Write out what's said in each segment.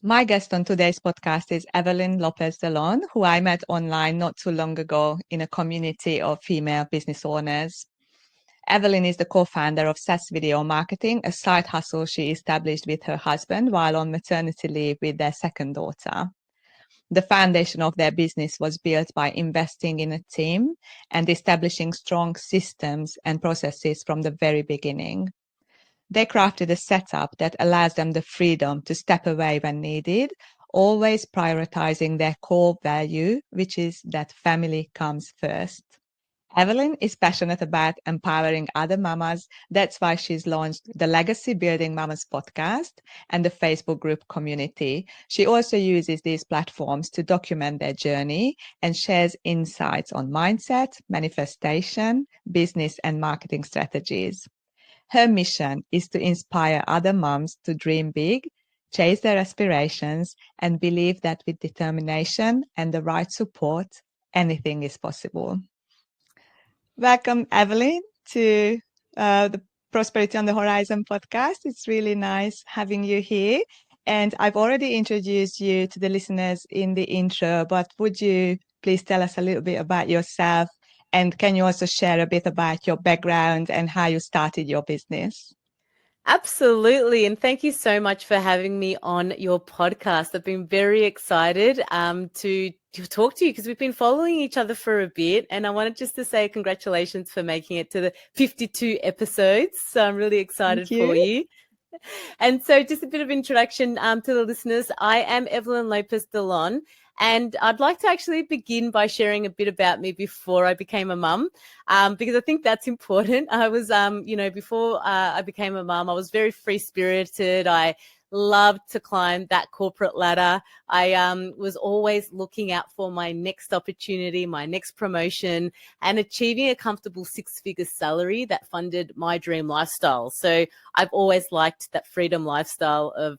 My guest on today's podcast is Evelyn Lopez Delon, who I met online not too long ago in a community of female business owners. Evelyn is the co-founder of SaaS Video Marketing, a side hustle she established with her husband while on maternity leave with their second daughter. The foundation of their business was built by investing in a team and establishing strong systems and processes from the very beginning. They crafted a setup that allows them the freedom to step away when needed, always prioritizing their core value, which is that family comes first. Evelyn is passionate about empowering other mamas. That's why she's launched the Legacy Building Mamas podcast and the Facebook group community. She also uses these platforms to document their journey and shares insights on mindset, manifestation, business, and marketing strategies. Her mission is to inspire other moms to dream big, chase their aspirations, and believe that with determination and the right support, anything is possible. Welcome, Evelyn, to the Prosperity on the Horizon podcast. It's really nice having you here. And I've already introduced you to the listeners in the intro, but would you please tell us a little bit about yourself? And can you also share a bit about your background and how you started your business? Absolutely. And thank you so much for having me on your podcast. I've been very excited to talk to you because we've been following each other for a bit. And I wanted just to say congratulations for making it to the 52 episodes. So I'm really excited for you. And so just a bit of introduction to the listeners. I am Evelyn Lopez Delon. And I'd like to actually begin by sharing a bit about me before I became a mum, because I think that's important. I was, before I became a mum, I was very free-spirited. I loved to climb that corporate ladder. I was always looking out for my next opportunity, my next promotion, and achieving a comfortable six-figure salary that funded my dream lifestyle. So I've always liked that freedom lifestyle of,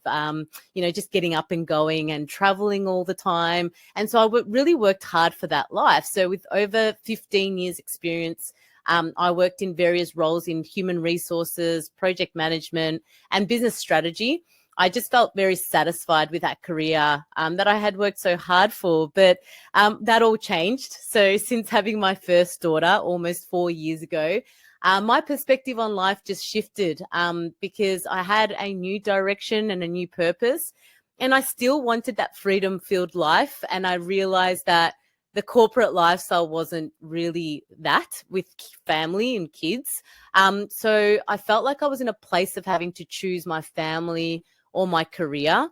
just getting up and going and traveling all the time. And so I really worked hard for that life. So with over 15 years experience, I worked in various roles in human resources, project management, and business strategy. I just felt very satisfied with that career that I had worked so hard for, but that all changed. So since having my first daughter almost 4 years ago, my perspective on life just shifted because I had a new direction and a new purpose, and I still wanted that freedom-filled life. And I realized that the corporate lifestyle wasn't really that with family and kids. So I felt like I was in a place of having to choose my family or my career,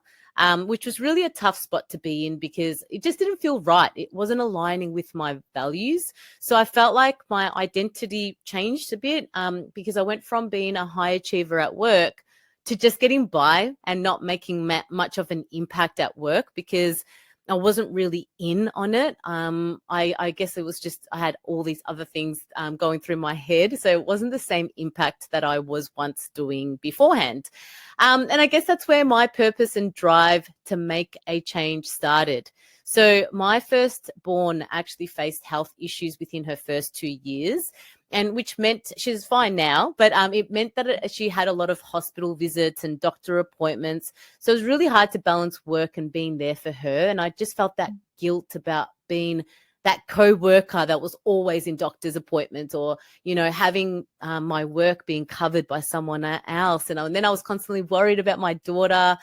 which was really a tough spot to be in because it just didn't feel right. It wasn't aligning with my values. So I felt like my identity changed a bit because I went from being a high achiever at work to just getting by and not making much of an impact at work because I wasn't really in on it. I guess it was just I had all these other things going through my head. So it wasn't the same impact that I was once doing beforehand. And I guess that's where my purpose and drive to make a change started. So my firstborn actually faced health issues within her first 2 years, and which meant she's fine now, but it meant that she had a lot of hospital visits and doctor appointments. So it was really hard to balance work and being there for her. And I just felt that guilt about being that co-worker that was always in doctor's appointments or, having my work being covered by someone else. And then I was constantly worried about my daughter.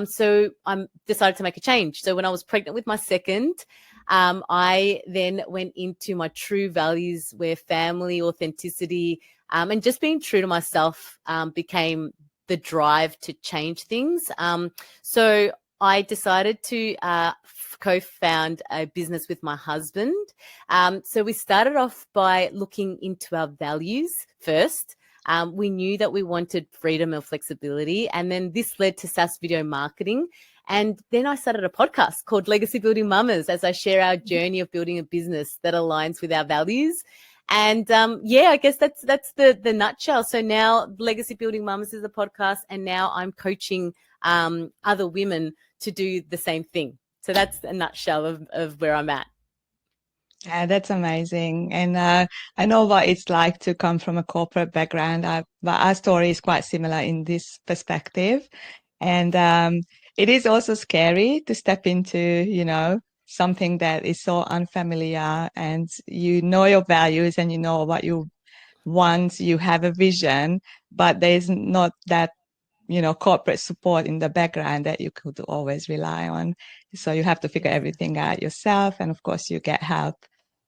So I decided to make a change. So when I was pregnant with my second, I then went into my true values where family, authenticity, and just being true to myself became the drive to change things. So I decided to co-found a business with my husband. So we started off by looking into our values first. We knew that we wanted freedom and flexibility, and then this led to SaaS Video Marketing. And then I started a podcast called Legacy Building Mamas as I share our journey of building a business that aligns with our values. And I guess that's the nutshell. So now Legacy Building Mamas is a podcast, and now I'm coaching other women to do the same thing. So that's a nutshell of where I'm at. Yeah, that's amazing. And I know what it's like to come from a corporate background, but our story is quite similar in this perspective. And it is also scary to step into, something that is so unfamiliar, and you know your values and you know what you want, you have a vision, but there's not that, corporate support in the background that you could always rely on. So you have to figure everything out yourself. And of course, you get help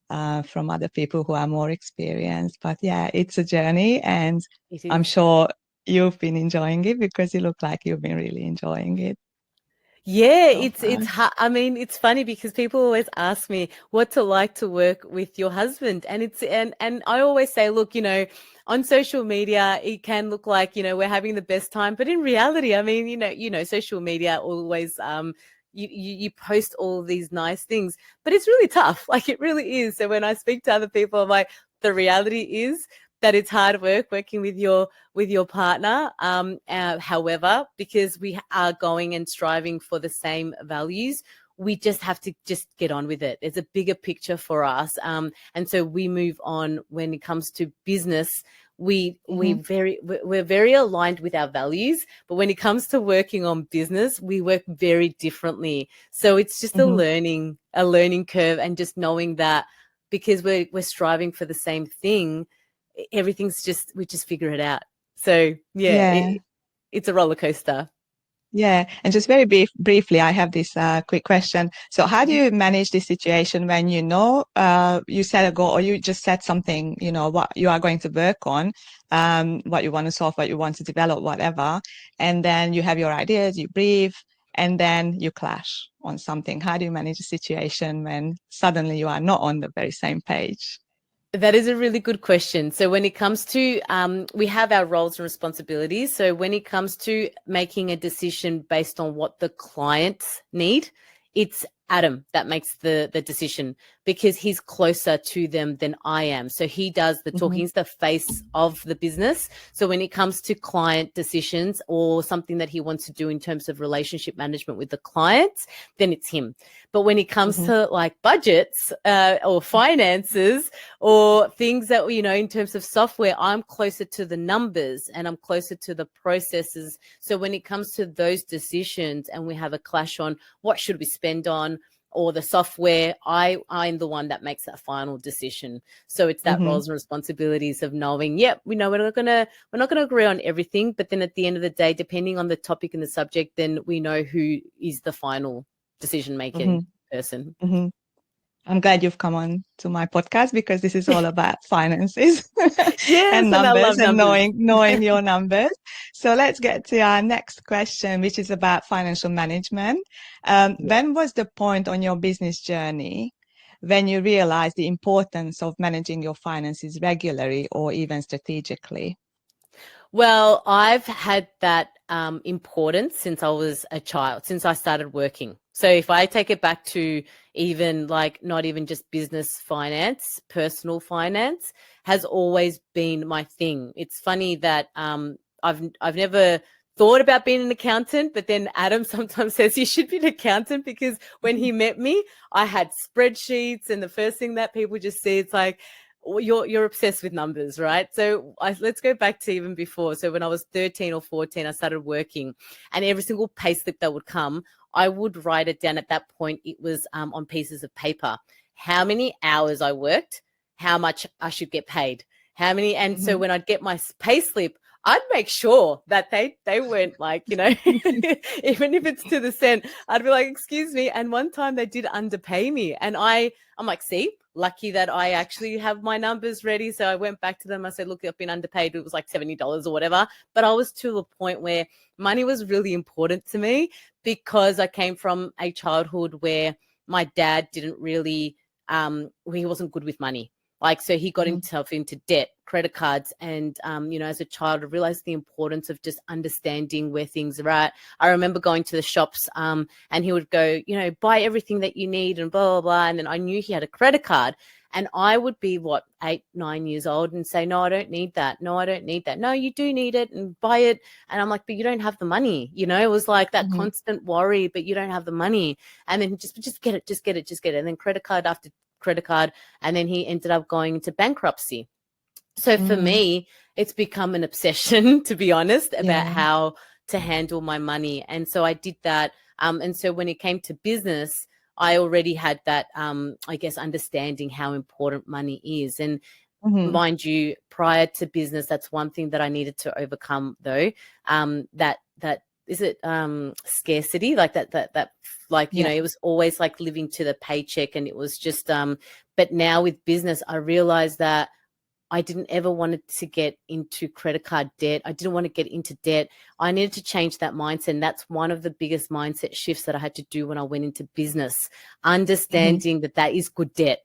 from other people who are more experienced. But yeah, it's a journey, and It I'm is. sure you've been enjoying it because you look like you've been really enjoying it Yeah, so far. I mean, it's funny because people always ask me what's it like to work with your husband, and and I always say, look, on social media it can look like, we're having the best time, but in reality, I mean, social media always you post all these nice things, but it's really tough. Like, it really is. So when I speak to other people, I'm like, the reality is that it's hard work working with your partner. However, because we are going and striving for the same values, we just have to just get on with it. It's a bigger picture for us. And so we move on when it comes to business. We're very aligned with our values, but when it comes to working on business, we work very differently. So it's just a learning curve, and just knowing that because we're striving for the same thing, we just figure it out. So yeah, Yeah. it's a roller coaster. Yeah, and just very briefly, I have this quick question. So, how do you manage this situation when you set a goal, or you just set something, what you are going to work on, what you want to solve, what you want to develop, whatever, and then you have your ideas, you brief, and then you clash on something. How do you manage a situation when suddenly you are not on the very same page? That is a really good question. So when it comes to, we have our roles and responsibilities. So when it comes to making a decision based on what the clients need, it's Adam that makes the decision, because he's closer to them than I am. So he does the talking. He's the face of the business. So when it comes to client decisions or something that he wants to do in terms of relationship management with the clients, then it's him. But when it comes to like budgets or finances or things that, in terms of software, I'm closer to the numbers and I'm closer to the processes. So when it comes to those decisions and we have a clash on what should we spend on, or the software, I'm the one that makes that final decision. So it's that roles and responsibilities of knowing, we know we're not gonna agree on everything, but then at the end of the day, depending on the topic and the subject, then we know who is the final decision making person. I'm glad you've come on to my podcast because this is all about finances Yes, and and I numbers love and numbers. knowing your numbers. So let's get to our next question, which is about financial management. Yeah. When was the point on your business journey when you realized the importance of managing your finances regularly or even strategically? Well, I've had that importance since I was a child, since I started working. So if I take it back to even like not even just business finance, personal finance has always been my thing. It's funny that I've never thought about being an accountant, but then Adam sometimes says you should be an accountant, because when he met me, I had spreadsheets, and the first thing that people just see, it's like, you're obsessed with numbers, right? So let's go back to even before. So when I was 13 or 14, I started working, and every single pay slip that would come, I would write it down. At that point, it was on pieces of paper, how many hours I worked, how much I should get paid, how many. And so when I'd get my pay slip, I'd make sure that they weren't like, even if it's to the cent, I'd be like, excuse me. And one time they did underpay me, and I'm like, see, lucky that I actually have my numbers ready. So I went back to them. I said, look, I've been underpaid. It was like $70 or whatever. But I was to the point where money was really important to me, because I came from a childhood where my dad didn't really, he wasn't good with money. Like, so he got himself into debt, credit cards. And, as a child, I realized the importance of just understanding where things are at. I remember going to the shops and he would go, buy everything that you need and blah, blah, blah. And then I knew he had a credit card, and I would be 8, 9 years old and say, no, I don't need that. No, I don't need that. No, you do need it, and buy it. And I'm like, but you don't have the money. It was like that constant worry, but you don't have the money. And then just get it, just get it, just get it. And then credit card after credit card, and then he ended up going into bankruptcy. So for me, it's become an obsession, to be honest, about how to handle my money. And so I did that. And so when it came to business, I already had that, I guess, understanding how important money is. And mind you, prior to business, that's one thing that I needed to overcome, though. That is it, scarcity, like that, like, you know, it was always like living to the paycheck, and it was just, but now with business, I realized that I didn't ever want to get into credit card debt. I didn't want to get into debt. I needed to change that mindset. And that's one of the biggest mindset shifts that I had to do when I went into business, understanding that is good debt,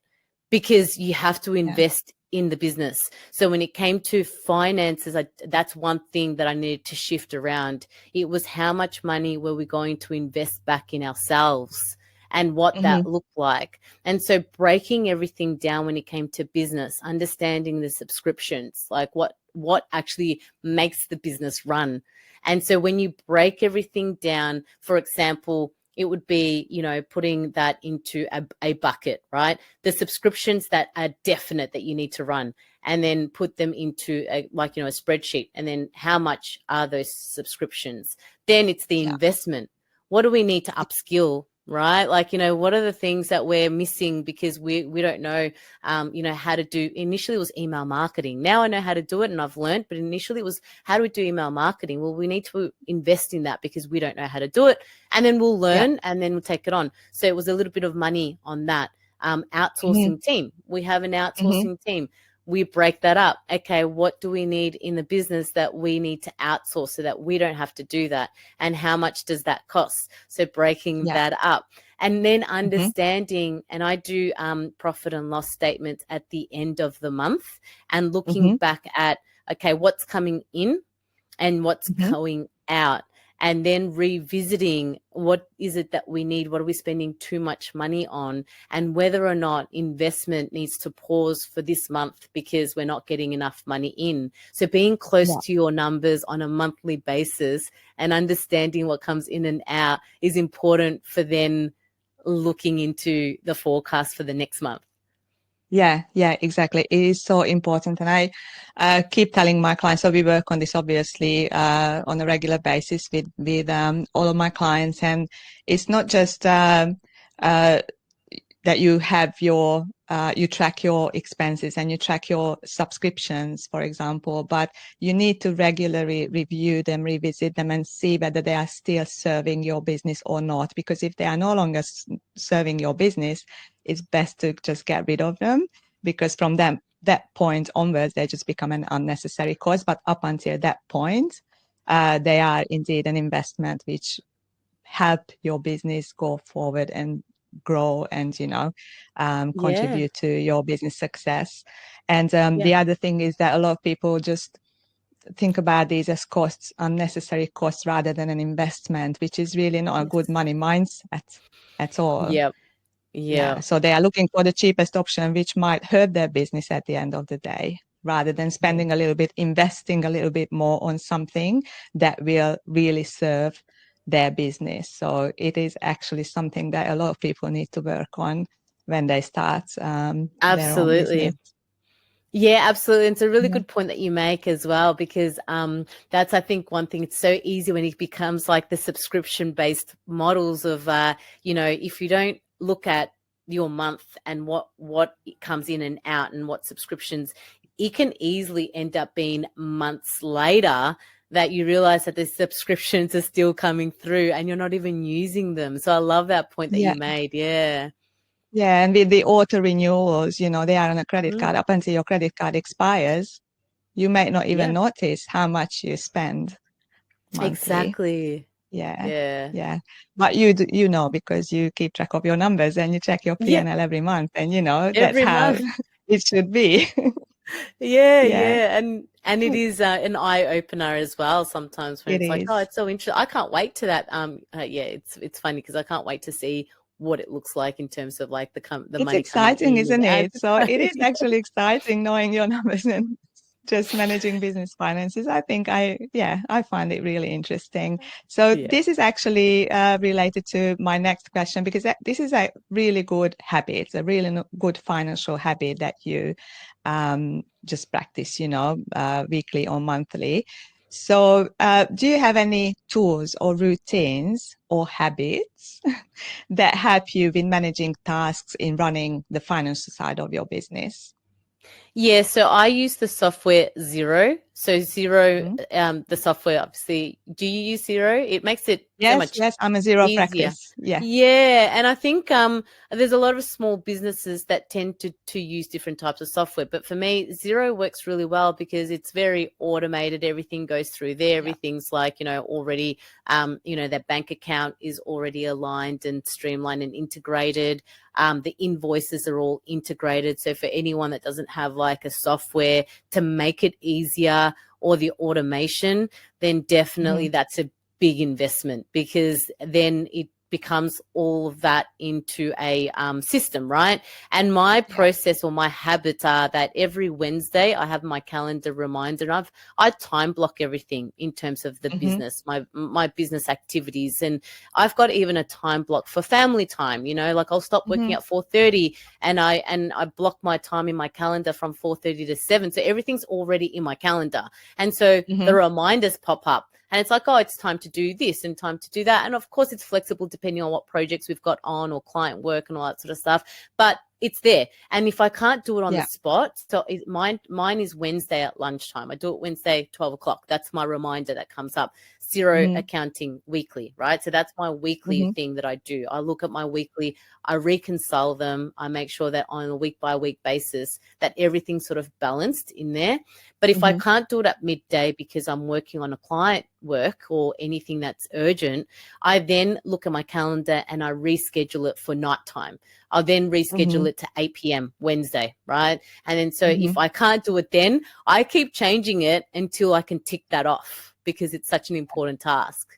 because you have to invest in the business. So when it came to finances, that's one thing that I needed to shift around. It was how much money were we going to invest back in ourselves, and what that looked like. And so breaking everything down when it came to business, understanding the subscriptions, like what actually makes the business run. And so when you break everything down, for example, it would be, you know, putting that into a bucket, right? The subscriptions that are definite that you need to run, and then put them into a spreadsheet. And then how much are those subscriptions? Then it's the investment. What do we need to upskill? Right? Like, you know, what are the things that we're missing because we don't know, how to do. Initially it was email marketing. Now I know how to do it and I've learned, but initially it was, how do we do email marketing? Well, we need to invest in that because we don't know how to do it, and then we'll learn and then we'll take it on. So it was a little bit of money on that. Outsourcing team. We have an outsourcing team. We break that up. Okay, what do we need in the business that we need to outsource so that we don't have to do that? And how much does that cost? So breaking that up. And then understanding, and I do profit and loss statements at the end of the month, and looking back at, okay, what's coming in and what's going out. And then revisiting, what is it that we need? What are we spending too much money on? And whether or not investment needs to pause for this month because we're not getting enough money in. So being close to your numbers on a monthly basis and understanding what comes in and out is important for then looking into the forecast for the next month. Yeah, exactly. It is so important. And I keep telling my clients, so we work on this obviously on a regular basis with all of my clients. And it's not just that you have you track your expenses and you track your subscriptions, for example, but you need to regularly review them, revisit them, and see whether they are still serving your business or not. Because if they are no longer serving your business, it's best to just get rid of them, because from that point onwards, they just become an unnecessary cost. But up until that point, they are indeed an investment which help your business go forward and grow and contribute to your business success. And the other thing is that a lot of people just think about these as costs, unnecessary costs, rather than an investment, which is really not a good money mindset at all. Yeah, so they are looking for the cheapest option, which might hurt their business at the end of the day, rather than spending a little bit, investing a little bit more on something that will really serve their business. So it is actually something that a lot of people need to work on when they start their own business. Yeah, absolutely. And it's a really good point that you make as well, because that's, I think, one thing. It's so easy when it becomes like the subscription-based models of, if you don't look at your month and what comes in and out and what subscriptions, it can easily end up being months later that you realize that the subscriptions are still coming through and you're not even using them. So I love that point that you made. Yeah. Yeah, and with the auto renewals, they are on a credit card. Up until your credit card expires, you may not even notice how much you spend monthly. Exactly. Yeah. But you know, because you keep track of your numbers and you check your P&L every month, and that's how it should be. Yeah. And it is an eye opener as well sometimes, when it's like, oh, it's so interesting. I can't wait to that. It's funny because I can't wait to see what it looks like in terms of like the money. It's exciting, isn't it? So it is actually exciting knowing your numbers and just managing business finances. I think I find it really interesting. So this is actually related to my next question, because this is a really good habit. It's a really good financial habit that you just practice, weekly or monthly. So, do you have any tools or routines or habits that help you in managing tasks in running the financial side of your business? Yeah, so I use the software Zero. So Zero, Mhm. the software, obviously, do you use Zero? It makes it so Yes, much yes, I'm a zero easier. practice. Yeah. Yeah, and I think there's a lot of small businesses that tend to use different types of software, but for me, Zero works really well because it's very automated. Everything goes through there. Yeah. Everything's like, already, their bank account is already aligned and streamlined and integrated. The invoices are all integrated. So for anyone that doesn't have like a software to make it easier or the automation, then definitely Mhm. that's a big investment, because then it becomes all of that into a system, right? And my Yeah. process or my habits are that every Wednesday I have my calendar reminder, and I time block everything in terms of the Mhm. business, my business activities, and I've got even a time block for family time. Like I'll stop working Mhm. at 4:30, and I block my time in my calendar from 4:30 to 7, so everything's already in my calendar, and so the Mhm. reminders pop up. And it's like, oh, it's time to do this and time to do that. And of course, it's flexible depending on what projects we've got on or client work and all that sort of stuff. But it's there. And if I can't do it on the Yeah. spot, so mine is Wednesday at lunchtime. I do it Wednesday, 12 o'clock. That's my reminder that comes up. Zero Mhm. accounting weekly, right? So that's my weekly Mhm. thing that I do. I look at my weekly, I reconcile them. I make sure that on a week by week basis that everything's sort of balanced in there. But if I Mhm. can't do it at midday because I'm working on a client work or anything that's urgent, I then look at my calendar and I reschedule it for nighttime. I'll then reschedule Mhm. it to 8 p.m. Wednesday, right? And then so if Mhm. I can't do it then, I keep changing it until I can tick that off because it's such an important task.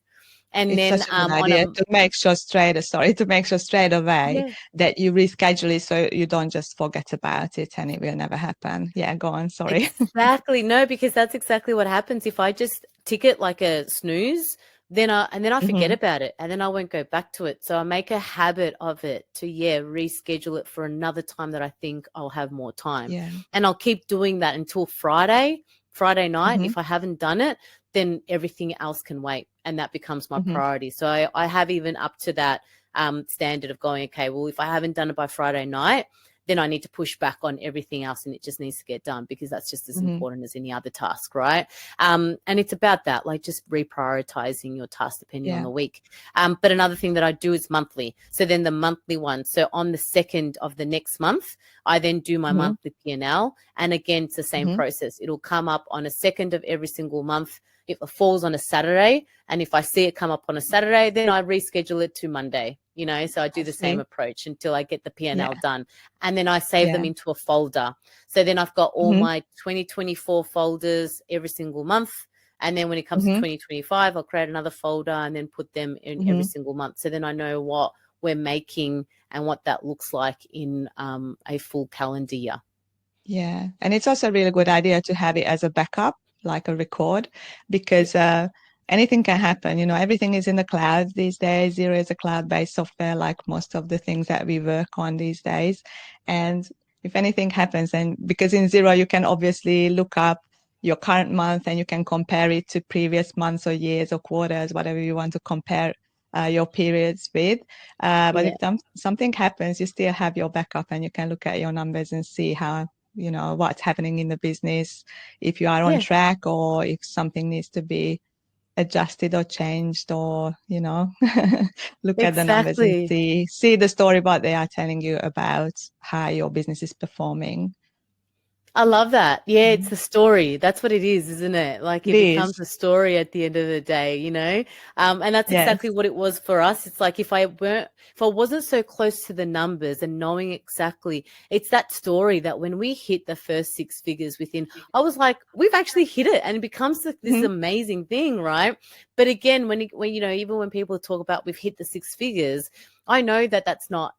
And It's then such a good on a idea to make sure straight away yeah, that you reschedule it so you don't just forget about it and it will never happen. Yeah, go on. Sorry. exactly. No, because that's exactly what happens. If I just tick it like a snooze, then I forget Mhm. about it and then I won't go back to it. So I make a habit of it to reschedule it for another time that I think I'll have more time. Yeah. And I'll keep doing that until Friday night. Mhm. If I haven't done it, then everything else can wait. And that becomes my Mhm. priority. So I have even up to that standard of going, okay, well, if I haven't done it by Friday night, then I need to push back on everything else and it just needs to get done because that's just as Mhm. important as any other task, right? And it's about that, like just reprioritizing your task depending on Yeah. the week. But another thing that I do is monthly. So then the monthly one. So on the 2nd of the next month, I then do my Mhm. monthly P&L. And again, it's the same Mhm. process. It'll come up on a 2nd of every single month. If it falls on a Saturday, and if I see it come up on a Saturday, then I reschedule it to Monday. So I do I the same see. approach until I get the P&L Yeah. done, and then I save them Yeah. into a folder. So then I've got all Mhm. my 2024 folders every single month. And then when it comes to Mhm. 2025, I'll create another folder and then put them in every Mhm. single month. So then I know what we're making and what that looks like in a full calendar year. Yeah. And it's also a really good idea to have it as a backup, like a record, because anything can happen. Everything is in the cloud these days. Zero is a cloud-based software, like most of the things that we work on these days. And if anything happens, and because in Zero, you can obviously look up your current month and you can compare it to previous months or years or quarters, whatever you want to compare your periods with. But if Yeah. something happens, you still have your backup and you can look at your numbers and see how what's happening in the business, if you are on Yeah, track or if something needs to be adjusted or changed, or look at the numbers and exactly. see the story what they are telling you about how your business is performing. I love that. Yeah, it's Mm. the story. That's what it is, isn't it? Like It it becomes is. a story at the end of the day. And that's exactly Yes. what it was for us. It's like if I wasn't so close to the numbers and knowing exactly, it's that story that when we hit the first 6 figures within, I was like, we've actually hit it, and it becomes this Mhm. amazing thing, right? But again, when even when people talk about we've hit the 6 figures, I know that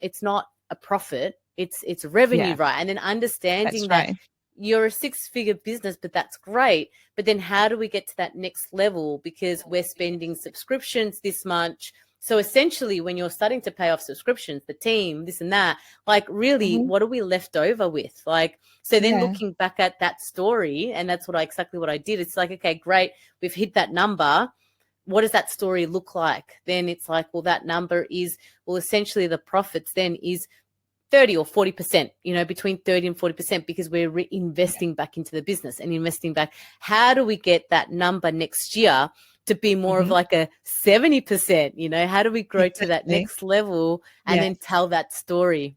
it's not a profit. It's revenue, Yeah, right? And then that's understanding that right. you're a 6 figure business, but that's great. But then how do we get to that next level? Because we're spending subscriptions this much, So essentially, when you're starting to pay off subscriptions, the team, this and that, like really, what are we left over with? Like, so then looking back at that story, and that's exactly what I did. It's like, okay, great, we've hit that number. What does that story look like? Then it's like, well, that number is, well, essentially the profits then is 30 or 40%, between 30 and 40%, because we're reinvesting back into the business and investing back. How do we get that number next year to be more of like a 70%? How do we grow to that next level and then tell that story,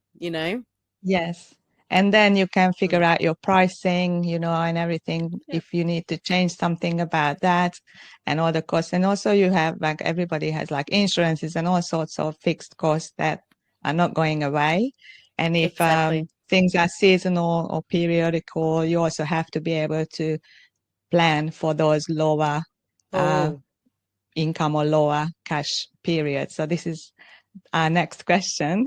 Yes. And then you can figure out your pricing, and everything, if you need to change something about that and all the costs. And also you have, like, everybody has like insurances and all sorts of fixed costs that are not going away. And if things are seasonal or periodical, you also have to be able to plan for those lower income or lower cash periods. So this is our next question.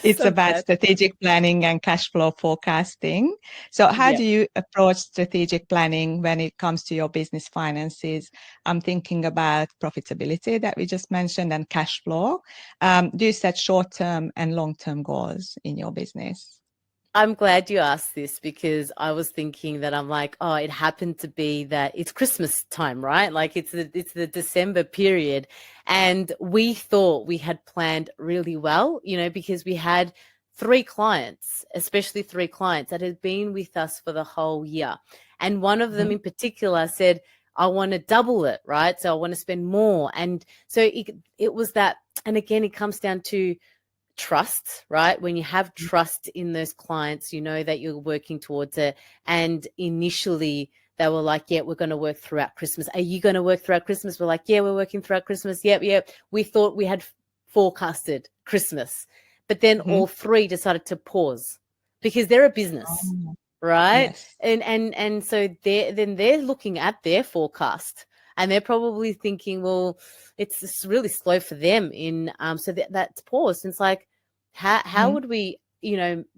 It's about strategic planning and cash flow forecasting. So how do you approach strategic planning when it comes to your business finances? I'm thinking about profitability that we just mentioned and cash flow. Do you set short-term and long-term goals in your business? I'm glad you asked this, because I was thinking that I'm like, oh, it happened to be that it's Christmas time, right? Like it's the December period. And we thought we had planned really well, because we had 3 clients, especially 3 clients that had been with us for the whole year. And one of them in particular said, I want to double it, right? So I want to spend more. And so it was that. And again, it comes down to trust, right? When you have trust in those clients, you know that you're working towards it. And initially they were like, yeah, we're going to work throughout Christmas. Are you going to work throughout Christmas? We're like, yeah, we're working throughout Christmas. Yep. We thought we had forecasted Christmas, but then all 3 decided to pause because they're a business, right? Yes. And so they're looking at their forecast. And they're probably thinking, well, it's really slow for them so that's paused. And it's like, how would we,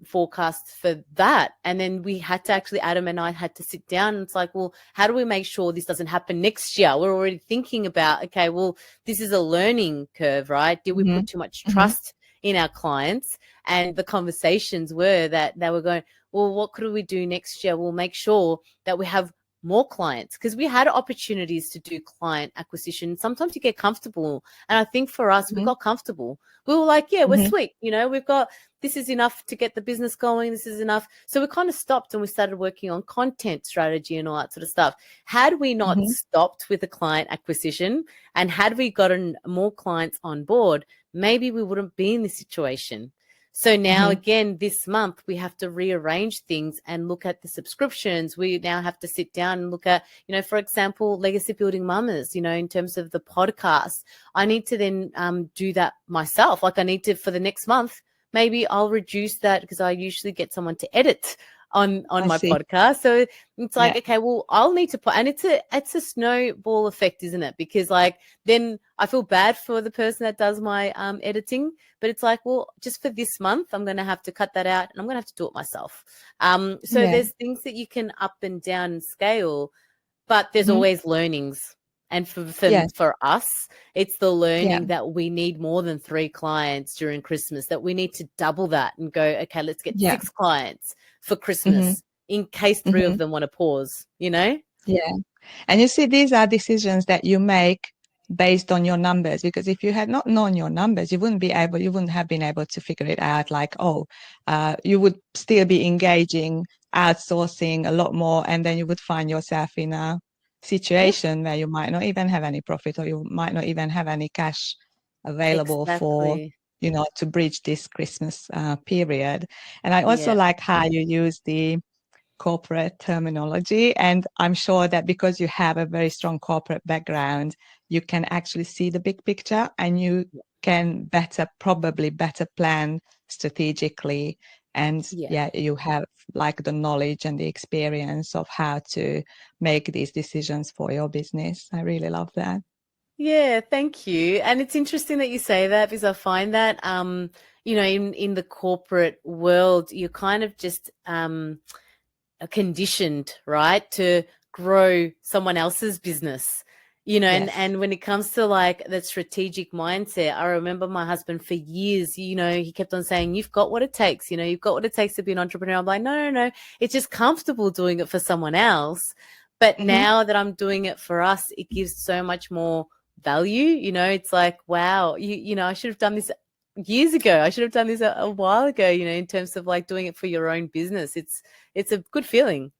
forecast for that? And then we had to actually, Adam and I had to sit down, and it's like, well, how do we make sure this doesn't happen next year? We're already thinking about, okay, well, this is a learning curve, right? Did we put too much trust in our clients? And the conversations were that they were going, well, what could we do next year? We'll make sure that we have more clients, because we had opportunities to do client acquisition. Sometimes you get comfortable. And I think for us, we got comfortable. We were like, yeah, we're sweet. We've got, this is enough to get the business going. This is enough. So we kind of stopped and we started working on content strategy and all that sort of stuff. Had we not stopped with the client acquisition, and had we gotten more clients on board, maybe we wouldn't be in this situation. So now again, this month, we have to rearrange things and look at the subscriptions. We now have to sit down and look at, for example, Legacy Building Mamas, in terms of the podcast. I need to then do that myself. Like I need to, for the next month, maybe I'll reduce that, because I usually get someone to edit on my podcast. So it's like, okay, well, I'll need to put, and it's a snowball effect, isn't it? Because like, then I feel bad for the person that does my editing, but it's like, well, just for this month, I'm going to have to cut that out and I'm going to have to do it myself. So there's things that you can up and down and scale, but there's always learnings. And for us, it's the learning that we need more than 3 clients during Christmas, that we need to double that and go, okay, let's get 6 clients for Christmas in case 3 of them want to pause, Yeah. And you see, these are decisions that you make based on your numbers, because if you had not known your numbers, you wouldn't have been able to figure it out. Like, you would still be engaging, outsourcing a lot more, and then you would find yourself in a situation where you might not even have any profit, or you might not even have any cash available for, to bridge this Christmas period. And I also like how you use the corporate terminology. And I'm sure that because you have a very strong corporate background, you can actually see the big picture, and you can probably better plan strategically. And you have like the knowledge and the experience of how to make these decisions for your business. I really love that. Yeah, thank you. And it's interesting that you say that, because I find that, in the corporate world, you're kind of just conditioned, right, to grow someone else's business. You know, Yes. and when it comes to like the strategic mindset, I remember my husband for years, you know, he kept on saying, you've got what it takes, you know, you've got what it takes to be an entrepreneur. I'm like, no, it's just comfortable doing it for someone else. But Mm-hmm. now that I'm doing it for us, it gives so much more value. You know, it's like, wow, you know, I should have done this years ago. I should have done this a while ago, you know, in terms of like doing it for your own business. It's a good feeling.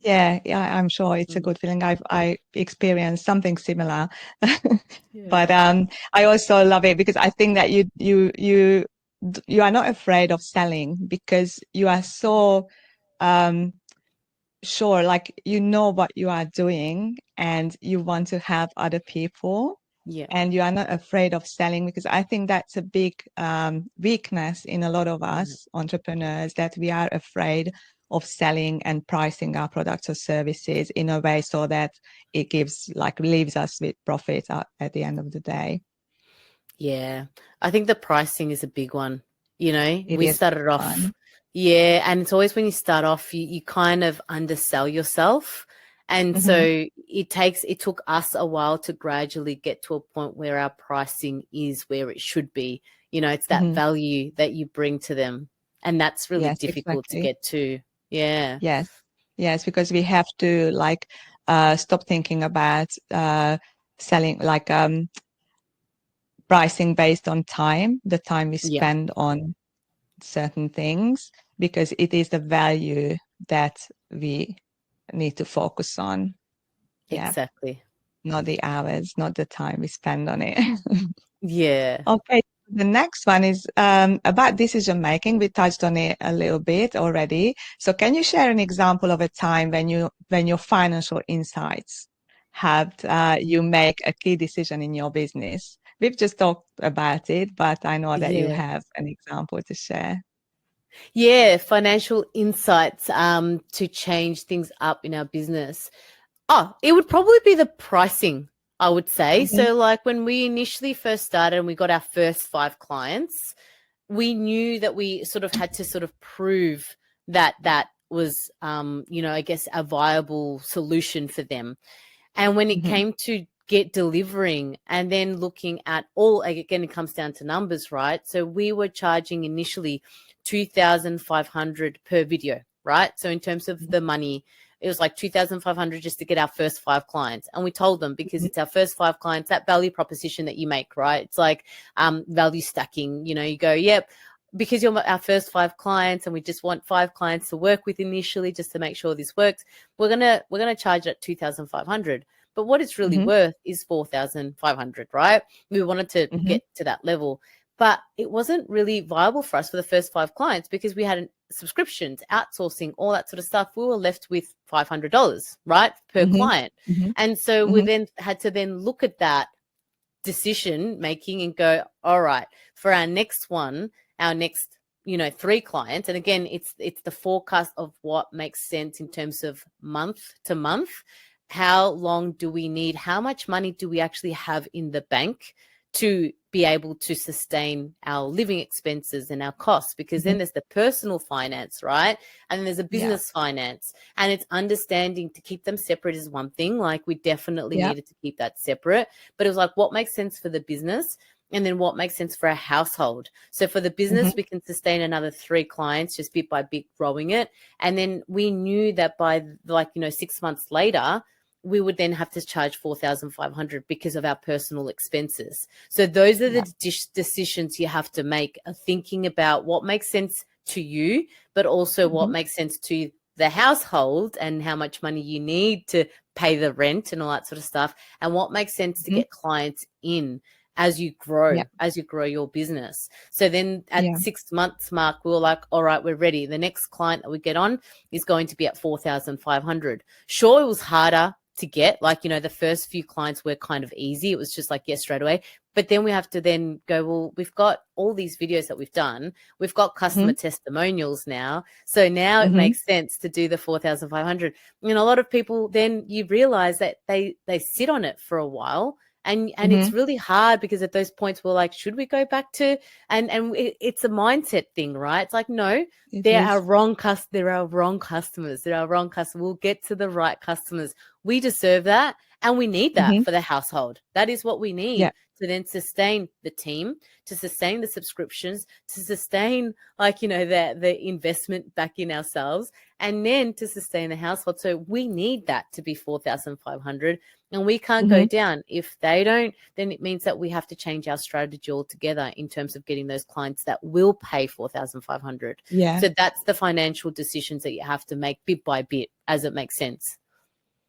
Yeah, I'm sure it's a Mm. good feeling. I experienced something similar, but Yeah. I also love it because I think that you are not afraid of selling because you are so um sure, like you know what you are doing and you want to help other people, Yeah. and you are not afraid of selling because I think that's a big weakness in a lot of Mhm. us entrepreneurs, that we are afraid of selling and pricing our products or services in a way so that it gives like leaves us with profit at the end of the day. Yeah, I think the pricing is a big one. You know, It we is started off, fun. yeah, and it's always when you start off, you kind of undersell yourself. And Hmm. so it took us a while to gradually get to a point where our pricing is where it should be. You know, it's that Hmm. value that you bring to them. And that's really Yes, difficult to exactly. get to. Yeah. Yes, yes, because we have to like stop thinking about selling like pricing based on time, the time we Yeah, spend on certain things, because it is the value that we need to focus on. Yeah, exactly. not the hours, not the time we spend on it. Yeah. Okay, the next one is about decision making. We touched on it a little bit already. So can you share an example of a time when your financial insights helped you make a key decision in your business? We've just talked about it, but I know that you Yeah. have an example to share. Yeah, financial insights to change things up in our business. Oh, it would probably be the pricing, I would say. Hmm. So, like when we initially first started and we got our first 5 clients, we knew that we sort of had to sort of prove that that was, you know, I guess a viable solution for them. And when it Hmm. came to get delivering and then looking at all, again, it comes down to numbers, right? So we were charging initially 2,500 per video, right? So in terms of the money, it was like 2,500 just to get our first 5 clients. And we told them, because it's our first 5 clients, that value proposition that you make, right? It's like value stacking. You know, you go, yep, because you're our first 5 clients and we just want 5 clients to work with initially just to make sure this works, we're gonna charge it at 2,500. But what it's really Hmm. worth is 4,500, right? We wanted to Hmm. get to that level, but it wasn't really viable for us for the first 5 clients because we had subscriptions, outsourcing, all that sort of stuff. We were left with $500, right, per Hmm. client. Hmm. And so we Hmm. then had to then look at that decision making and go, all right, for our next one, our next, you know, 3 clients, and again, it's the forecast of what makes sense in terms of month to month. How long do we need? How much money do we actually have in the bank to be able to sustain our living expenses and our costs? Because Hmm. then there's the personal finance, right? And then there's a Yeah. business finance, and it's understanding to keep them separate is one thing. Like we definitely Yeah. needed to keep that separate, but it was like what makes sense for the business and then what makes sense for a household. So for the Hmm. business, we can sustain another 3 clients just bit by bit growing it. And then we knew that by like, you know, 6 months later, we would then have to charge 4,500 because of our personal expenses. So those are Yeah. the decisions you have to make, thinking about what makes sense to you, but also what Hmm. makes sense to the household and how much money you need to pay the rent and all that sort of stuff, and what makes sense to Hmm. get clients in as you Yeah. grow your business. So then at Yeah. 6 months mark, we were like, all right, we're ready. The next client that we get on is going to be at 4,500. Sure, it was harder to get, like, you know, the first few clients were kind of easy. It was just like, yes, straight away. But then we have to then go, well, we've got all these videos that we've done. We've got Hmm. customer testimonials now. So now it Hmm. makes sense to do the 4,500. And a lot of people, then you realize that they sit on it for a while And Mm-hmm. it's really hard because at those points we're like, should we go back to, it's a mindset thing, right? It's like, no, It there are is. wrong customers. We'll get to the right customers. We deserve that, and we need that Mm-hmm. for the household. That is what we Yeah. need to then sustain the team, to sustain the subscriptions, to sustain, like, the investment back in ourselves, and then to sustain the household. So we need that to be 4,500, and we can't go Mm-hmm. down. If they don't, then it means that we have to change our strategy altogether in terms of getting those clients that will pay 4,500. Yeah. So that's the financial decisions that you have to make bit by bit, as it makes sense.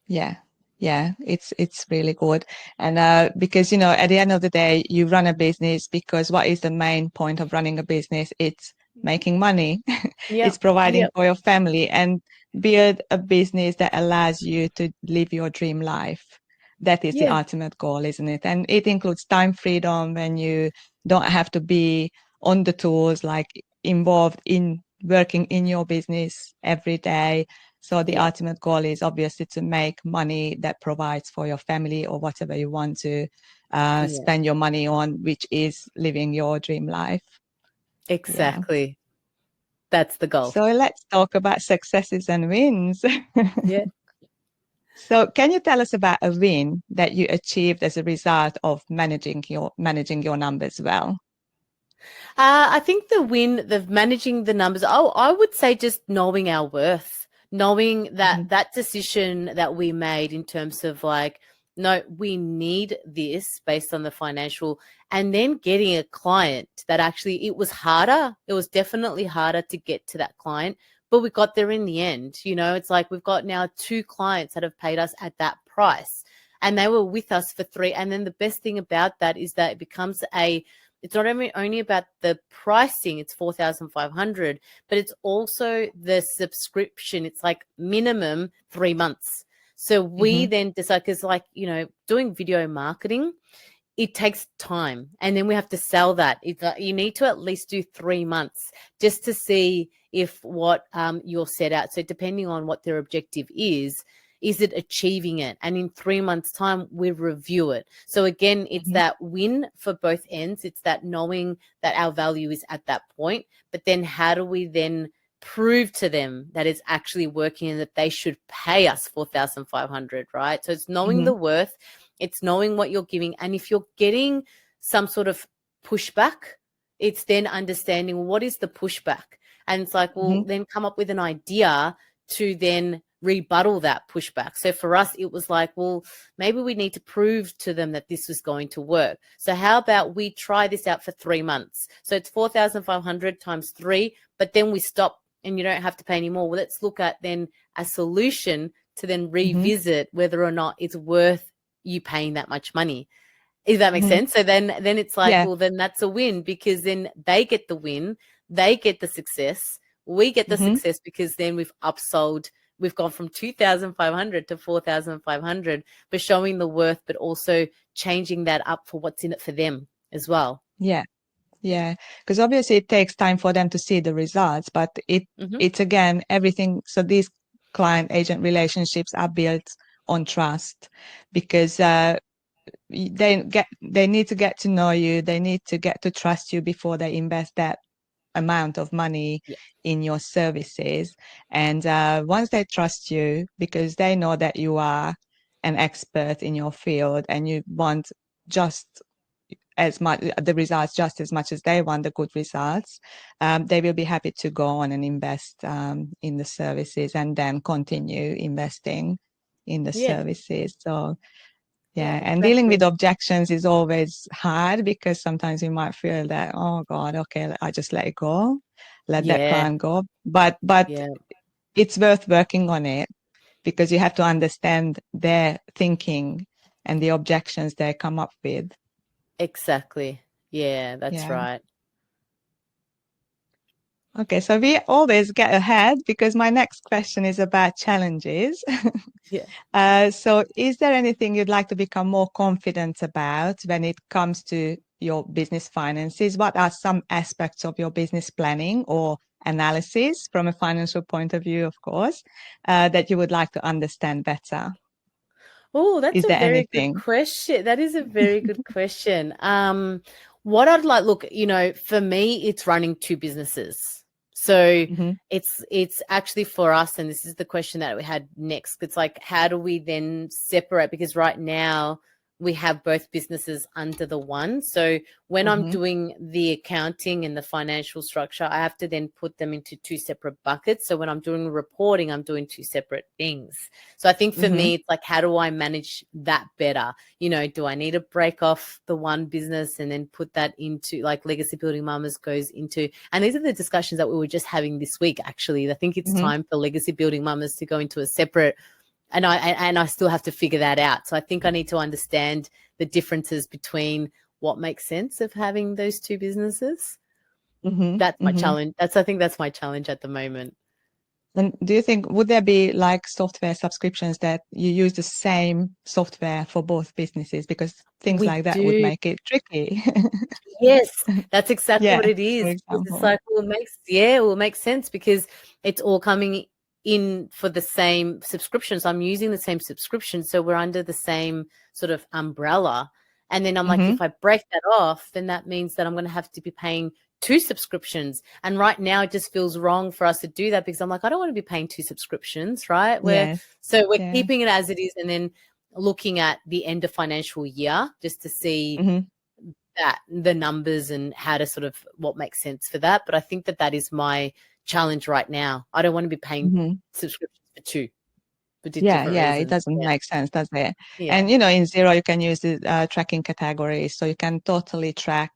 Yeah. Yeah, it's really good. And because, at the end of the day, you run a business because what is the main point of running a business? It's making money. It's Yep. providing Yep. for your family, and build a business that allows you to live your dream life. That is the Yeah. ultimate goal, isn't it? And it includes time freedom, when you don't have to be on the tools, like involved in working in your business every day. So the Yeah. ultimate goal is obviously to make money that provides for your family, or whatever you want to Yeah. spend your money on, which is living your dream life. Yeah. Exactly. That's the goal. So let's talk about successes and wins. Yeah. So can you tell us about a win that you achieved as a result of managing your numbers well? I think the managing the numbers, I would say just knowing our worth, knowing Mm-hmm. that decision that we made in terms of like, no, we need this based on the financial, and then getting a client that actually, it was harder. It was definitely harder to get to that client, but we got there in the end. It's like we've got now 2 clients that have paid us at that price, and they were with us for 3. And then the best thing about that is that it becomes it's not only about the pricing, it's 4,500, but it's also the subscription. It's like minimum 3 months. So we Mm-hmm. then decide, because like, doing video marketing, it takes time, and then we have to sell that. You need to at least do 3 months just to see if what you're set out. So depending on what their objective is it achieving it? And in 3 months' time, we review it. So again, it's Mm-hmm. that win for both ends. It's that knowing that our value is at that point. But then how do we then prove to them that it's actually working and that they should pay us 4,500, right? So it's knowing Mm-hmm. the worth, it's knowing what you're giving. And if you're getting some sort of pushback, it's then understanding what is the pushback. And it's like, well, Mm-hmm. then come up with an idea to then rebuttal that pushback. So for us, it was like, well, maybe we need to prove to them that this was going to work. So how about we try this out for 3 months? So it's 4,500 times 3, but then we stop and you don't have to pay anymore. Well, let's look at then a solution to then Mm-hmm. revisit whether or not it's worth you paying that much money. If that makes Mm-hmm. sense. So then it's like, Yeah. well, then that's a win, because then they get the win, they get the success, we get the Mm-hmm. success, because then we've upsold. We've gone from 2,500 to 4,500, but showing the worth, but also changing that up for what's in it for them as well. Yeah. Yeah, because obviously it takes time for them to see the results, but Mm-hmm. it's again everything. So these client agent relationships are built on trust, because they need to get to know you. They need to get to trust you before they invest that amount of money Yeah. in your services. And once they trust you, because they know that you are an expert in your field and you want just as much the results just as much as they want the good results, they will be happy to go on and invest in the services, and then continue investing in the Yeah. services. So Yeah, yeah, and dealing with exactly. objections is always hard, because sometimes you might feel that, oh God, okay, I just let it go, let that Yeah. client go. But Yeah. it's worth working on it, because you have to understand their thinking and the objections they come up with. Exactly. Yeah, that's Yeah. right. Okay, so we always get ahead, because my next question is about challenges. Yeah. So is there anything you'd like to become more confident about when it comes to your business finances? What are some aspects of your business planning or analysis from a financial point of view, of course, that you would like to understand better? Oh, that's Is a there very good anything? question. That is a very good question. What I'd like, look, for me, it's running two businesses. So Mm-hmm. it's actually for us, and this is the question that we had next. It's like, how do we then separate? Because right now we have both businesses under the one. So when I'm Mm-hmm. doing the accounting and the financial structure, I have to then put them into two separate buckets. So when I'm doing reporting, I'm doing two separate things. So I think for Mm-hmm. me, it's like, how do I manage that better? Do I need to break off the one business and then put that into, like, Legacy Building Mamas goes into, and these are the discussions that we were just having this week, actually. I think it's Mm-hmm. time for Legacy Building Mamas to go into a separate, and I still have to figure that out. So I think I need to understand the differences between what makes sense of having those two businesses. Mm-hmm. That's my Mm-hmm. challenge. I think that's my challenge at the moment. And do you think, would there be like software subscriptions that you use the same software for both businesses? Because things We like that would do. make it tricky. Yes, that's exactly what Yeah, it for is. Because it's example. like, well, it will make sense because it's all coming in for the same subscription. So I'm using the same subscription. So we're under the same sort of umbrella. And then I'm like, Mm-hmm. if I break that off, then that means that I'm going to have to be paying two subscriptions. And right now it just feels wrong for us to do that because I'm like, I don't want to be paying two subscriptions, right? Yes. So we're Yeah. keeping it as it is and then looking at the end of financial year just to see Mm-hmm. that the numbers and how to sort of what makes sense for that. But I think that is my challenge right now. I don't want to be paying Mm-hmm. subscriptions for two for Yeah, different yeah, it reasons. doesn't make sense, does it? Yeah, And in Zero, you can use the tracking categories, so you can totally track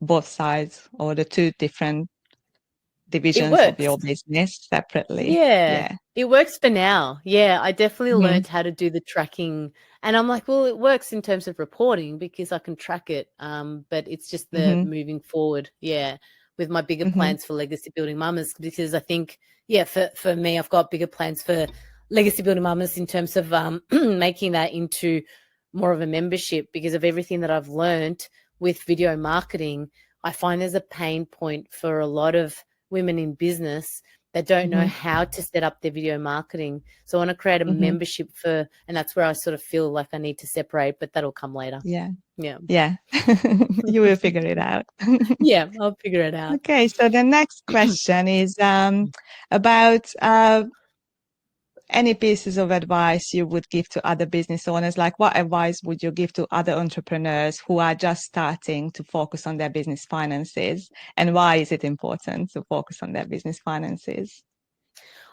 both sides or the two different it divisions of works. your business separately. Yeah, Yeah. it works for now. Yeah, I definitely Mm-hmm. learned how to do the tracking, and I'm like, well, it works in terms of reporting because I can track it. But it's just the Mm-hmm. moving forward. Yeah, with my bigger Mm-hmm. plans for Legacy Building Mamas, because I think, yeah, for me, I've got bigger plans for Legacy Building Mamas in terms of making that into more of a membership because of everything that I've learned with video marketing. I find there's a pain point for a lot of women in business that don't know Mm-hmm. how to set up their video marketing. So I want to create a Mm-hmm. membership and that's where I sort of feel like I need to separate, but that'll come later. Yeah. Yeah. Yeah. You will figure it out. Yeah, I'll figure it out. Okay, so the next question is about any pieces of advice you would give to other business owners. Like, what advice would you give to other entrepreneurs who are just starting to focus on their business finances? And why is it important to focus on their business finances?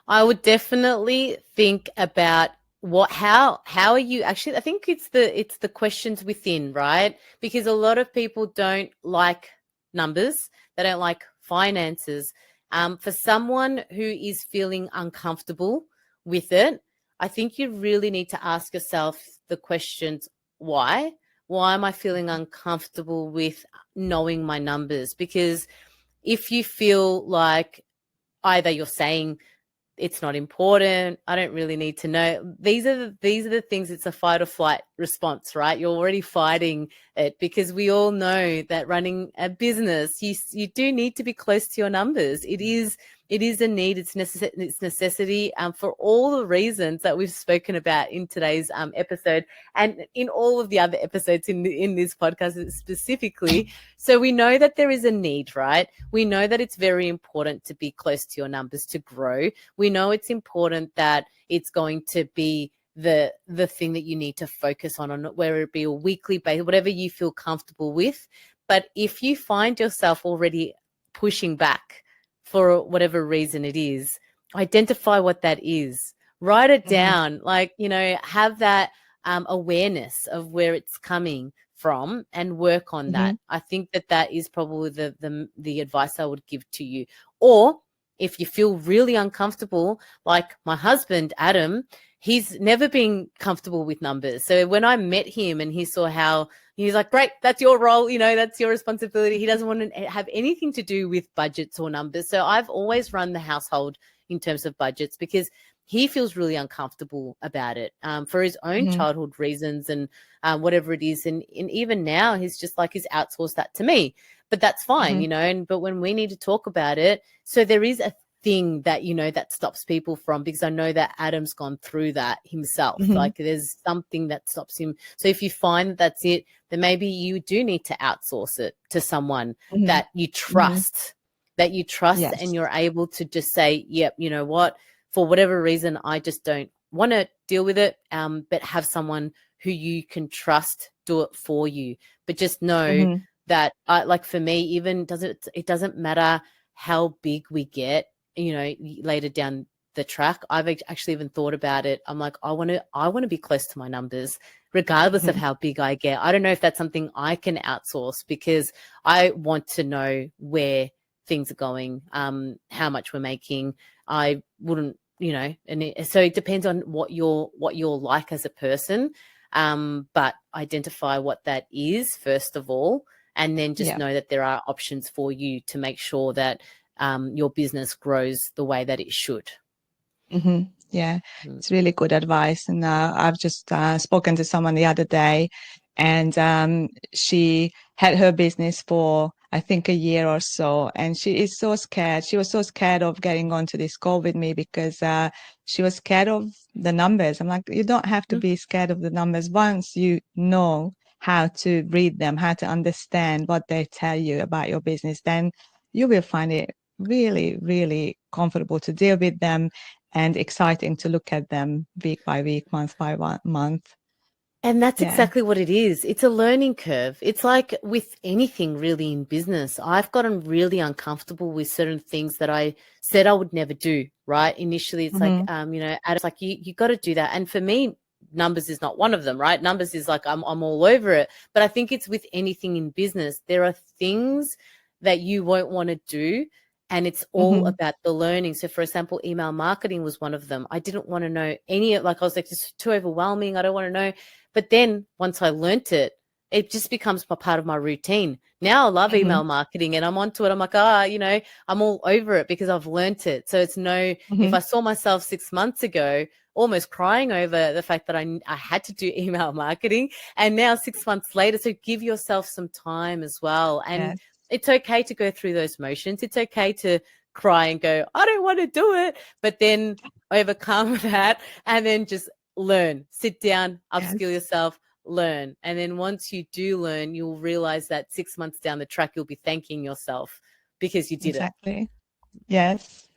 I would definitely think about how are you actually, I think it's the questions within, right? Because a lot of people don't like numbers, they don't like finances. For someone who is feeling uncomfortable with it, I think you really need to ask yourself the questions, why? Why am I feeling uncomfortable with knowing my numbers? Because if you feel like either you're saying it's not important, I don't really need to know, these are the things. It's a fight or flight response, right? You're already fighting it because we all know that running a business, you do need to be close to your numbers. It is a need. It's necessity for all the reasons that we've spoken about in today's episode and in all of the other episodes in this podcast specifically. So we know that there is a need, right? We know that it's very important to be close to your numbers to grow. We know it's important that it's going to be the thing that you need to focus on whether it be a weekly basis, whatever you feel comfortable with. But if you find yourself already pushing back for whatever reason it is, identify what that is. Write it Mm-hmm. down, like, have that awareness of where it's coming from and work on Mm-hmm. that. I think that is probably the advice I would give to you. Or if you feel really uncomfortable, like my husband, Adam, he's never been comfortable with numbers. So when I met him and he saw how he's like, great, that's your role, that's your responsibility. He doesn't want to have anything to do with budgets or numbers. So I've always run the household in terms of budgets because he feels really uncomfortable about it for his own Mm-hmm. childhood reasons and whatever it is. And even now he's just like, he's outsourced that to me, but that's fine, Mm-hmm. but when we need to talk about it, so there is a thing that, you know, that stops people from, because I know that Adam's gone through that himself. Mm-hmm. Like there's something that stops him. So if you find that's it, then maybe you do need to outsource it to someone Mm-hmm. that you trust, Yes. and you're able to just say, yep, you know what, for whatever reason, I just don't want to deal with it. But have someone who you can trust do it for you. But just know Mm-hmm. that, like for me, even it doesn't matter how big we get, you know, later down the track. I've actually even thought about it. I'm like, I want to be close to my numbers, regardless of how big I get. I don't know if that's something I can outsource, because I want to know where things are going, how much we're making. I wouldn't, you know, so it depends on what you're like as a person. But identify what that is first of all, and then just know that there are options for you to make sure that your business grows the way that it should. Mm-hmm. Yeah, it's really good advice. And I've just spoken to someone the other day, and she had her business for, I think, a year or so. And she is so scared. She was so scared of getting onto this call with me because she was scared of the numbers. I'm like, you don't have to be scared of the numbers. Once you know how to read them, how to understand what they tell you about your business, then you will find it really, really comfortable to deal with them and exciting to look at them week by week, month by month. And that's exactly what it is. It's a learning curve. It's like with anything really in business. I've gotten really uncomfortable with certain things that I said I would never do, right? Initially, it's like, you know, Adam's like, you got to do that. And for me, numbers is not one of them, right? Numbers is like, I'm all over it. But I think it's with anything in business. There are things that you won't want to do, and it's all about the learning. So, for example, email marketing was one of them. I didn't want to know like, I was like, it's too overwhelming. I don't want to know. But then once I learnt it, it just becomes a part of my routine. Now I love email marketing and I'm onto it. I'm like, you know, I'm all over it because I've learnt it. So it's if I saw myself 6 months ago almost crying over the fact that I had to do email marketing, and now 6 months later, so give yourself some time as well. And it's okay to go through those motions. It's okay to cry and go, I don't want to do it, but then overcome that and then just learn, sit down, upskill yourself, learn. And then once you do learn, you'll realize that 6 months down the track, you'll be thanking yourself because you did it. Yes.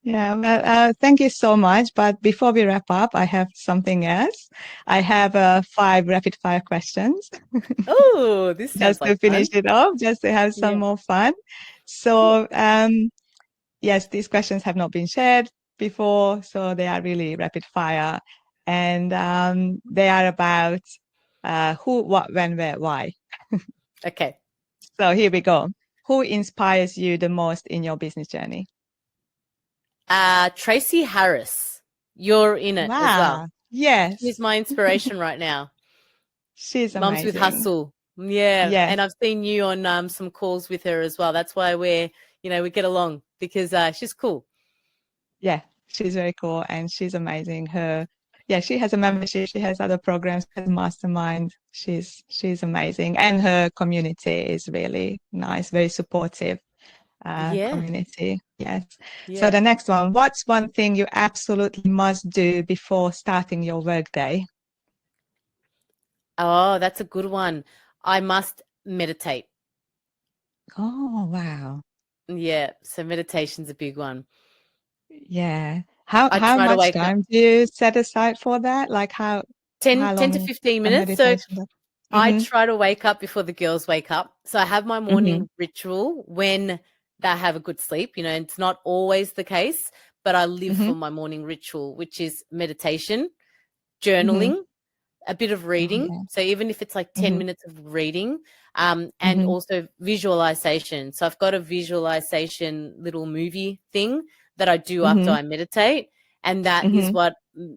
Yeah, well, thank you so much. But before we wrap up, I have something else. I have 5 rapid fire questions. Oh, this sounds just like to finish fun. it off, just to have some more fun. So, yes, these questions have not been shared before, so they are really rapid fire. And they are about who, what, when, where, why. Okay. So here we go. Who inspires you the most in your business journey? Tracy Harris. You're in it as well. Wow. Yes. She's my inspiration right now. She's Mums with amazing. Hustle. Yeah. Yes. And I've seen you on some calls with her as well. That's why we get along, because she's cool. Yeah, she's very cool and she's amazing. She has a membership, she has other programs, has a mastermind. She's amazing. And her community is really nice, very supportive community. Yes. So the next one, what's one thing you absolutely must do before starting your workday? Oh, that's a good one. I must meditate. Oh, wow. Yeah. So meditation's a big one. Yeah. I How try to much wake up time do you set aside for that? Like how 10 to long 15 a minutes. So meditation? I Mm-hmm. try to wake up before the girls wake up. So I have my morning ritual when they have a good sleep. You know, it's not always the case, but I live Mm-hmm. for my morning ritual, which is meditation, Mm-hmm. journaling, a bit of Oh, reading. yeah. So even if it's like 10 minutes of reading, and Mm-hmm. also visualization. So I've got a visualization little movie thing that I do after Mm-hmm. I meditate. And that is Mm-hmm. what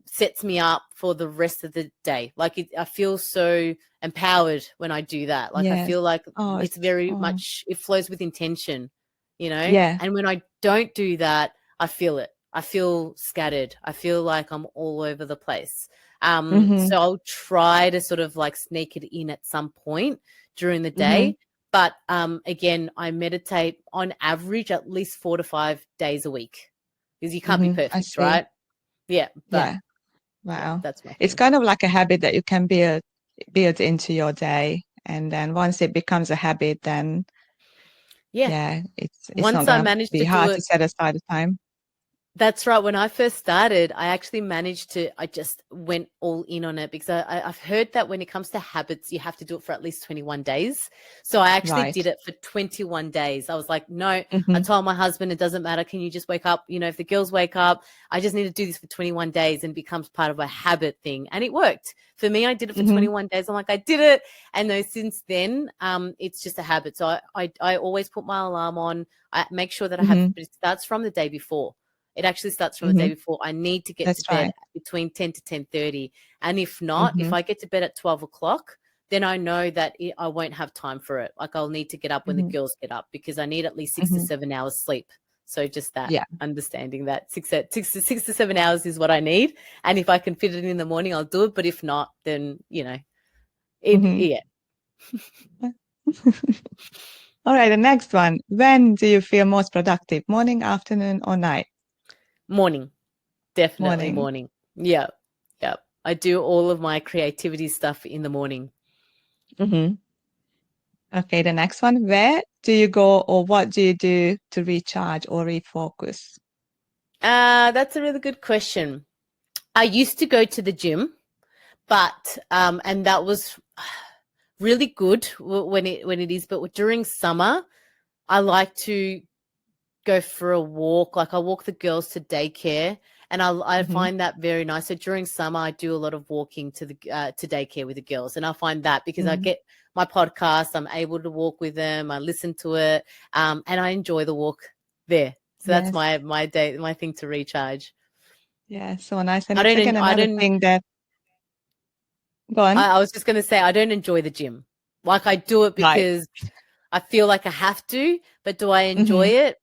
sets me up for the rest of the day. Like I feel so empowered when I do that. Like I Yes. feel like Oh, it's very much, it flows with intention, yeah. And when I don't do that, I feel it. I feel scattered. I feel like I'm all over the place. So I'll try to sort of like sneak it in at some point during the day. But again, I meditate on average at least 4 to 5 days a week. because you can't be I perfect, see. right? Yeah, but Yeah. yeah, Wow. that's my It's thing. kind of like a habit that you can build into your day. And then once it becomes a habit, then Yeah. yeah, it's not Once I gonna managed be to do hard to it. set aside the time. That's right. When I first started, I actually managed to, I just went all in on it because I've heard that when it comes to habits, you have to do it for at least 21 days. So I actually Right. did it for 21 days. I was like, no, I Mm-hmm. told my husband, it doesn't matter. Can you just wake up? If the girls wake up, I just need to do this for 21 days and it becomes part of a habit thing. And it worked. For me, I did it for Mm-hmm. 21 days. I'm like, I did it. And though since then, it's just a habit. So I always put my alarm on. I make sure that I have, Mm-hmm. but it starts from the day before. It actually starts from the Mm-hmm. day before. I need to get to That's bed right. between 10 to 10:30. And if not, Mm-hmm. if I get to bed at 12 o'clock, then I know that I won't have time for it. Like I'll need to get up when the Mm-hmm. girls get up because I need at least 6 to Mm-hmm. 7 hours sleep. So just that, Yeah. understanding that six to 7 hours is what I need. And if I can fit it in the morning, I'll do it. But if not, then, Mm-hmm. yeah, All right, the next one. When do you feel most productive? Morning, afternoon, or night? morning, definitely Morning. morning. Yeah. Yeah. I do all of my creativity stuff in the morning. Mm-hmm. Okay, the next one. Where do you go or what do you do to recharge or refocus? That's a really good question. I used to go to the gym, but and that was really good when it is. But during summer, I like to go for a walk. Like I walk the girls to daycare, and I Mm-hmm. find that very nice. So during summer, I do a lot of walking to daycare with the girls, and I find that because I Mm-hmm. get my podcast, I'm able to walk with them. I listen to it, and I enjoy the walk there. So that's Yes. my day, my thing to recharge. Yeah, so nice. And I it's don't, again I another don't, thing that go on. I was just going to say, I don't enjoy the gym. Like I do it Right. because I feel like I have to, but do I enjoy Mm-hmm. it?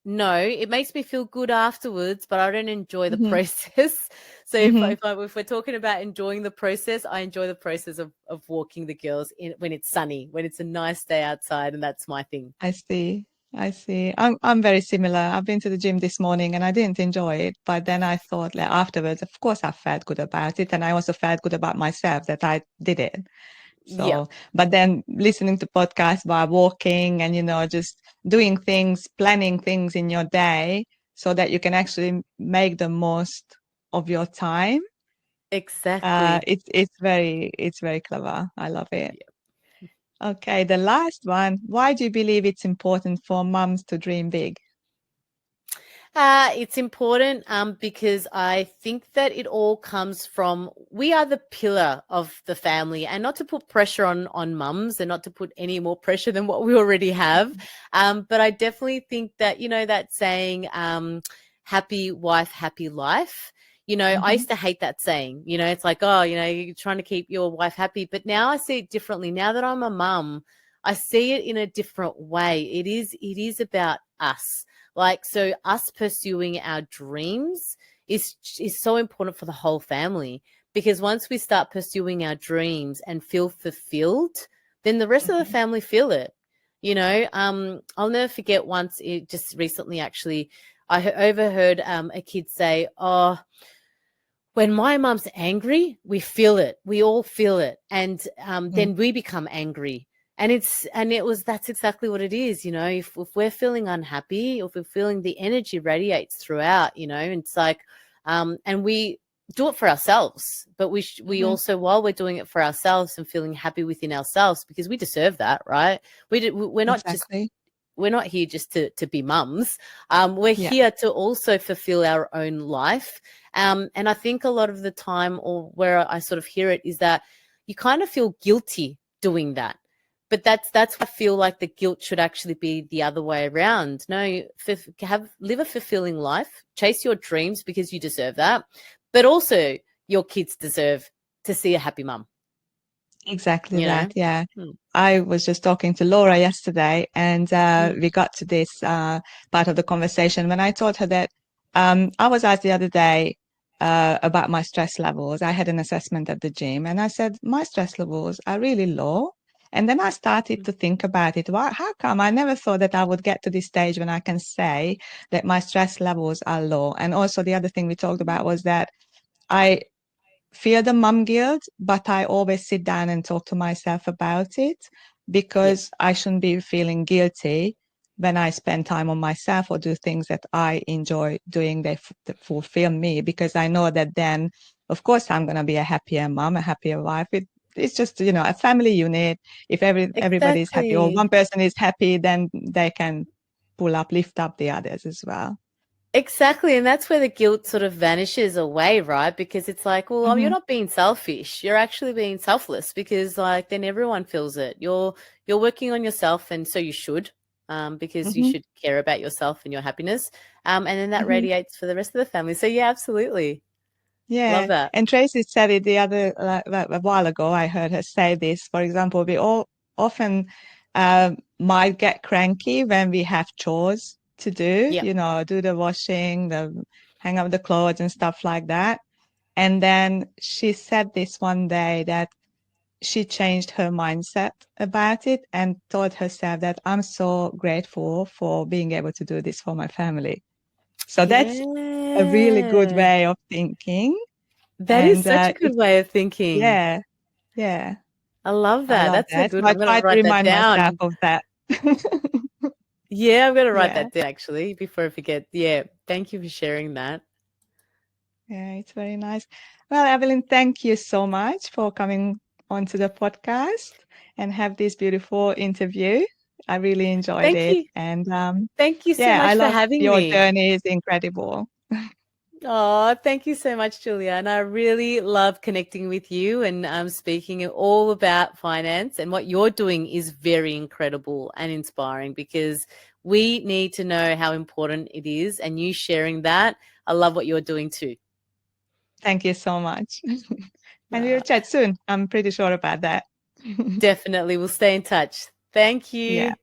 No, it makes me feel good afterwards, but I don't enjoy the Mm-hmm. process. So Mm-hmm. if we're talking about enjoying the process, I enjoy the process of walking the girls when it's sunny, when it's a nice day outside, and that's my thing. I see. I see. I'm very similar. I've been to the gym this morning and I didn't enjoy it, but then I thought like afterwards, of course I felt good about it and I also felt good about myself that I did it. Yeah, So, but then listening to podcasts while walking and just doing things, planning things in your day so that you can actually make the most of your time. exactly. It's very clever. I love it. Okay, the last one. Why do you believe it's important for mums to dream big? It's important because I think that it all comes from we are the pillar of the family, and not to put pressure on mums and not to put any more pressure than what we already have. But I definitely think that that saying, "Happy wife, happy life." I Mm-hmm. used to hate that saying. It's like, oh, you're trying to keep your wife happy, but now I see it differently. Now that I'm a mum, I see it in a different way. It is about us. Like, so us pursuing our dreams is so important for the whole family, because once we start pursuing our dreams and feel fulfilled, then the rest of the Mm-hmm. family feel it. I'll never forget once, it just recently actually, I overheard a kid say, "Oh, when my mum's angry, we feel it. We all feel it, and then we become angry." And that's exactly what it is. If we're feeling unhappy, or if we're feeling, the energy radiates throughout. It's like, and we do it for ourselves, but we Mm-hmm. also, while we're doing it for ourselves and feeling happy within ourselves, because we deserve that, right? Exactly. We're not here just to be mums. We're Yeah. here to also fulfill our own life. And I think a lot of the time, or where I sort of hear it, is that you kind of feel guilty doing that. But that's I feel like the guilt should actually be the other way around. No, live a fulfilling life, chase your dreams because you deserve that. But also your kids deserve to see a happy mum, Exactly you that. know? Yeah. Hmm. I was just talking to Laura yesterday and Mm. we got to this part of the conversation when I told her that I was asked the other day about my stress levels. I had an assessment at the gym and I said, my stress levels are really low. And then I started to think about it. How come I never thought that I would get to this stage when I can say that my stress levels are low? And also the other thing we talked about was that I feel the mum guilt, but I always sit down and talk to myself about it because I shouldn't be feeling guilty when I spend time on myself or do things that I enjoy doing that fulfill me, because I know that then, of course, I'm going to be a happier mom, a happier wife. It's just, a family unit. If everybody is happy or Exactly. one person is happy, then they can lift up the others as well. Exactly. And that's where the guilt sort of vanishes away, right? Because it's like, well, you're Mm-hmm. not being selfish. You're actually being selfless because like then everyone feels it. You're working on yourself and so you should, because you Mm-hmm. should care about yourself and your happiness. And then that Mm-hmm. radiates for the rest of the family. So yeah, absolutely. Love Yeah, that. and Tracy said it the other a while ago. I heard her say this. For example, we all often might get cranky when we have chores to do. Yeah. Do the washing, the hang up the clothes and stuff like that. And then she said this one day that she changed her mindset about it and told herself that I'm so grateful for being able to do this for my family. So that's a really good Yeah. way of thinking. That is And such a good way of thinking. yeah, yeah, I love I that. love That's a that. good So one. I I'm going try to to write that remind myself down. of that. Yeah, I'm going to write Yeah, that down actually before I forget. Yeah. Thank you for sharing that. yeah, it's very nice. Well, Evelyn, thank you so much for coming onto the podcast and have this beautiful interview. I really enjoyed Thank it. you. And Thank you so yeah, I much for love having your me. journey is incredible. Oh, thank you so much, Julia. And I really love connecting with you and speaking all about finance. And what you're doing is very incredible and inspiring because we need to know how important it is. And you sharing that, I love what you're doing too. Thank you so much. And we'll Uh, chat soon. I'm pretty sure about that. Definitely. We'll stay in touch. Thank Yeah. you.